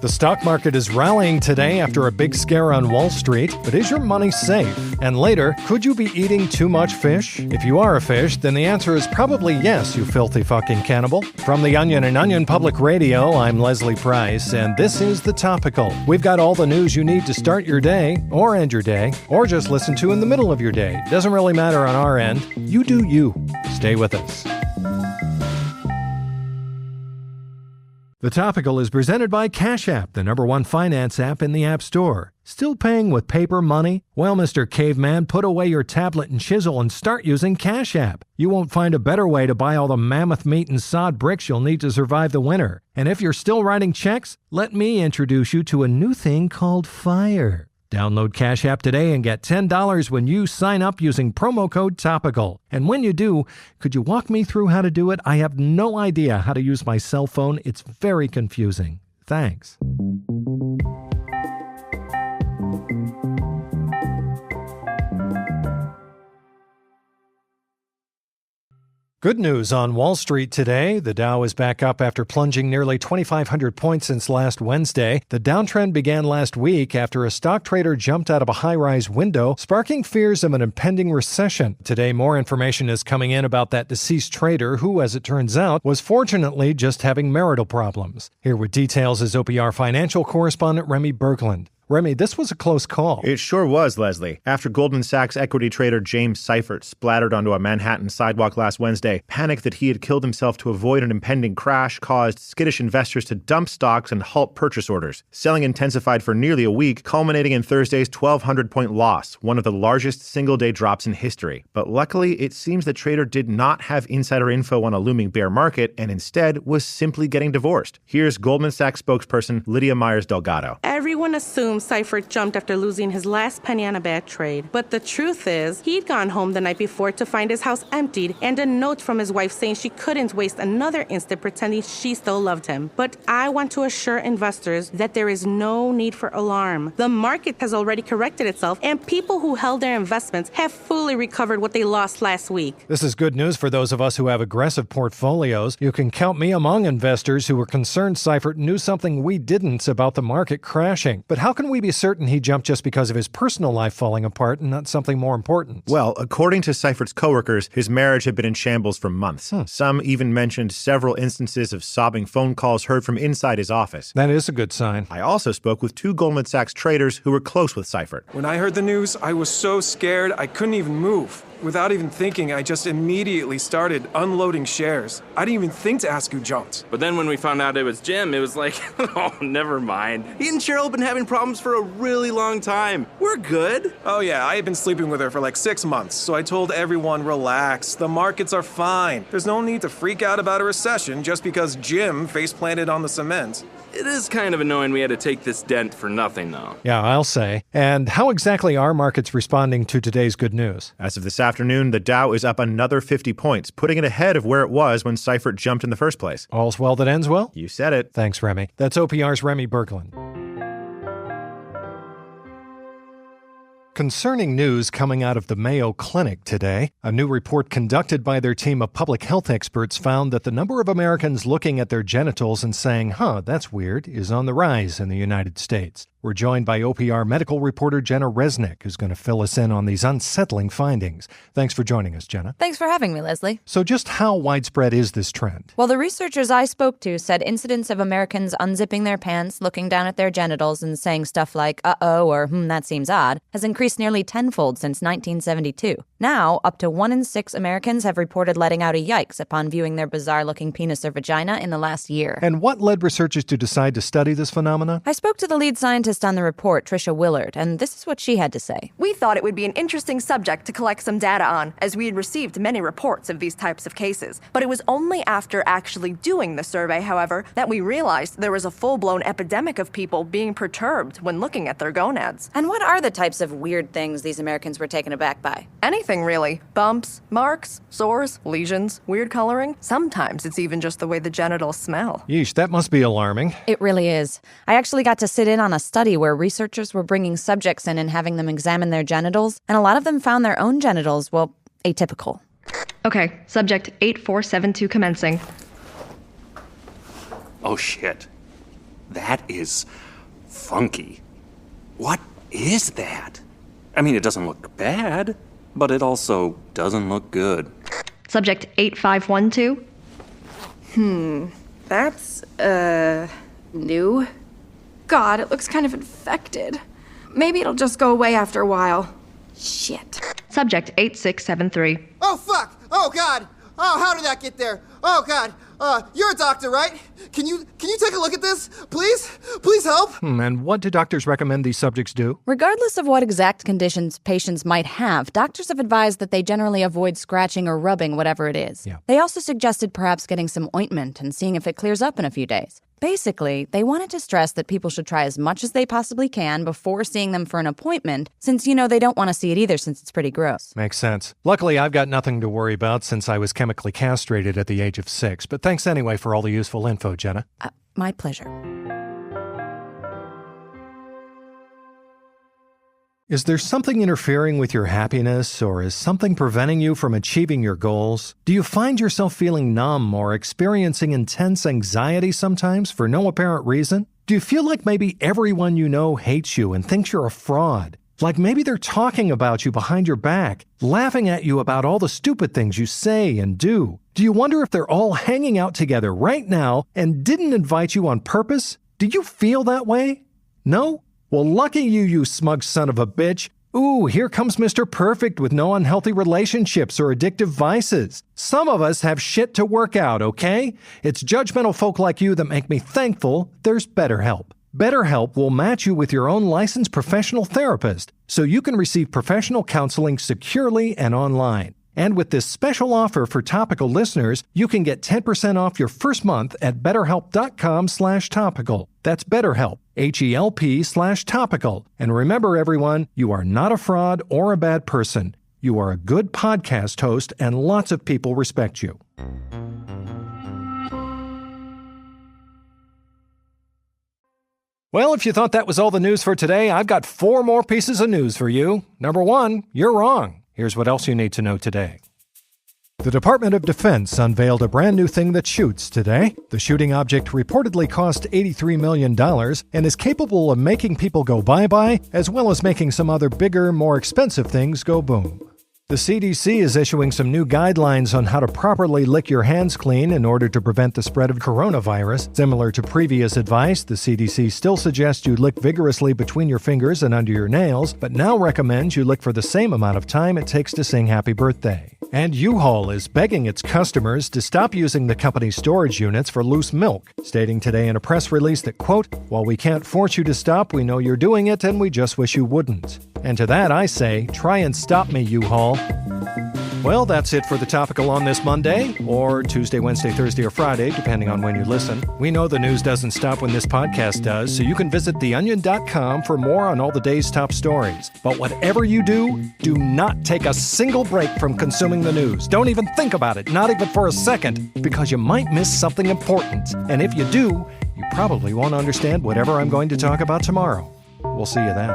The stock market is rallying today after a big scare on Wall Street, but is your money safe? And later, could you be eating too much fish? If you are a fish, then the answer is probably yes, you filthy fucking cannibal. From The Onion and Onion Public Radio, I'm Leslie Price, and this is The Topical. We've got all the news you need to start your day, or end your day, or just listen to in the middle of your day. Doesn't really matter on our end. You do you. Stay with us. The Topical is presented by Cash App, the #1 finance app in the App Store. Still paying with paper money? Well, Mr. Caveman, put away your tablet and chisel and start using Cash App. You won't find a better way to buy all the mammoth meat and sod bricks you'll need to survive the winter. And if you're still writing checks, let me introduce you to a new thing called Fire. Download Cash App today and get $10 when you sign up using promo code TOPICAL. And when you do, could you walk me through how to do it? I have no idea how to use my cell phone. It's very confusing. Thanks. Good news on Wall Street today. The Dow is back up after plunging nearly 2,500 points since last Wednesday. The downtrend began last week after a stock trader jumped out of a high-rise window, sparking fears of an impending recession. Today, more information is coming in about that deceased trader who, as it turns out, was fortunately just having marital problems. Here with details is OPR financial correspondent Remy Berglund. Remy, this was a close call. It sure was, Leslie. After Goldman Sachs equity trader James Seifert splattered onto a Manhattan sidewalk last Wednesday, panic that he had killed himself to avoid an impending crash caused skittish investors to dump stocks and halt purchase orders. Selling intensified for nearly a week, culminating in Thursday's 1,200-point loss, one of the largest single-day drops in history. But luckily, it seems the trader did not have insider info on a looming bear market and instead was simply getting divorced. Here's Goldman Sachs spokesperson Lydia Myers-Delgado. Everyone assumed Seifert jumped after losing his last penny on a bad trade. But the truth is, he'd gone home the night before to find his house emptied and a note from his wife saying she couldn't waste another instant pretending she still loved him. But I want to assure investors that there is no need for alarm. The market has already corrected itself, and people who held their investments have fully recovered what they lost last week. This is good news for those of us who have aggressive portfolios. You can count me among investors who were concerned Seifert knew something we didn't about the market crashing. But how can we be certain he jumped just because of his personal life falling apart and not something more important? Well, according to Seifert's coworkers, his marriage had been in shambles for months. Some even mentioned several instances of sobbing phone calls heard from inside his office. That is a good sign. I also spoke with two Goldman Sachs traders who were close with Seifert. When I heard the news, I was so scared I couldn't even move. Without even thinking, I just immediately started unloading shares. I didn't even think to ask who jumped. But then when we found out it was Jim, it was like, oh, never mind. He and Cheryl have been having problems for a really long time. We're good. Oh yeah, I had been sleeping with her for like 6 months, so I told everyone, relax, the markets are fine. There's no need to freak out about a recession just because Jim face-planted on the cement. It is kind of annoying we had to take this dent for nothing, though. Yeah, I'll say. And how exactly are markets responding to today's good news? As of this afternoon, the Dow is up another 50 points, putting it ahead of where it was when Seifert jumped in the first place. All's well that ends well? You said it. Thanks, Remy. That's OPR's Remy Berglund. Concerning news coming out of the Mayo Clinic today, a new report conducted by their team of public health experts found that the number of Americans looking at their genitals and saying, that's weird, is on the rise in the United States. We're joined by OPR medical reporter Jenna Resnick, who's going to fill us in on these unsettling findings. Thanks for joining us, Jenna. Thanks for having me, Leslie. So just how widespread is this trend? Well, the researchers I spoke to said incidents of Americans unzipping their pants, looking down at their genitals, and saying stuff like, uh-oh, or that seems odd, has increased nearly tenfold since 1972. Now, up to 1 in 6 Americans have reported letting out a yikes upon viewing their bizarre-looking penis or vagina in the last year. And what led researchers to decide to study this phenomenon? I spoke to the lead scientist on the report, Tricia Willard, and this is what she had to say. We thought it would be an interesting subject to collect some data on, as we had received many reports of these types of cases. But it was only after actually doing the survey, however, that we realized there was a full-blown epidemic of people being perturbed when looking at their gonads. And what are the types of weird things these Americans were taken aback by? Anything, really. Bumps, marks, sores, lesions, weird coloring. Sometimes it's even just the way the genitals smell. Yeesh, that must be alarming. It really is. I actually got to sit in on a study where researchers were bringing subjects in and having them examine their genitals, and a lot of them found their own genitals, atypical. Okay, subject 8472 commencing. Oh, shit. That is funky. What is that? I mean, it doesn't look bad, but it also doesn't look good. Subject 8512. That's, new. God, it looks kind of infected. Maybe it'll just go away after a while. Shit. Subject 8673. Oh, fuck! Oh, God! Oh, how did that get there? Oh, God! You're a doctor, right? Can you take a look at this? Please? Please help? And what do doctors recommend these subjects do? Regardless of what exact conditions patients might have, doctors have advised that they generally avoid scratching or rubbing whatever it is. Yeah. They also suggested perhaps getting some ointment and seeing if it clears up in a few days. Basically, they wanted to stress that people should try as much as they possibly can before seeing them for an appointment, since, they don't want to see it either since it's pretty gross. Makes sense. Luckily, I've got nothing to worry about since I was chemically castrated at the age of 6, but thanks anyway for all the useful info, Jenna. My pleasure. Is there something interfering with your happiness, or is something preventing you from achieving your goals? Do you find yourself feeling numb or experiencing intense anxiety sometimes for no apparent reason? Do you feel like maybe everyone you know hates you and thinks you're a fraud? Like maybe they're talking about you behind your back, laughing at you about all the stupid things you say and do? Do you wonder if they're all hanging out together right now and didn't invite you on purpose? Do you feel that way? No? Well, lucky you smug son of a bitch. Ooh, here comes Mr. Perfect with no unhealthy relationships or addictive vices. Some of us have shit to work out, okay? It's judgmental folk like you that make me thankful there's BetterHelp. BetterHelp will match you with your own licensed professional therapist so you can receive professional counseling securely and online. And with this special offer for Topical listeners, you can get 10% off your first month at BetterHelp.com/topical. That's BetterHelp, HELP/topical. And remember, everyone, you are not a fraud or a bad person. You are a good podcast host, and lots of people respect you. Well, if you thought that was all the news for today, I've got 4 more pieces of news for you. Number 1, you're wrong. Here's what else you need to know today. The Department of Defense unveiled a brand new thing that shoots today. The shooting object reportedly cost $83 million and is capable of making people go bye-bye, as well as making some other bigger, more expensive things go boom. The CDC is issuing some new guidelines on how to properly lick your hands clean in order to prevent the spread of coronavirus. Similar to previous advice, the CDC still suggests you lick vigorously between your fingers and under your nails, but now recommends you lick for the same amount of time it takes to sing happy birthday. And U-Haul is begging its customers to stop using the company's storage units for loose milk, stating today in a press release that, quote, "While we can't force you to stop, we know you're doing it and we just wish you wouldn't." And to that I say, try and stop me, U-Haul. Well, that's it for the Topical on this Monday, or Tuesday, Wednesday, Thursday, or Friday, depending on when you listen. We know the news doesn't stop when this podcast does, so you can visit theonion.com for more on all the day's top stories. But whatever you do not take a single break from consuming the news. Don't even think about it, not even for a second, because you might miss something important. And if you do, you probably won't understand whatever I'm going to talk about tomorrow. We'll see you then.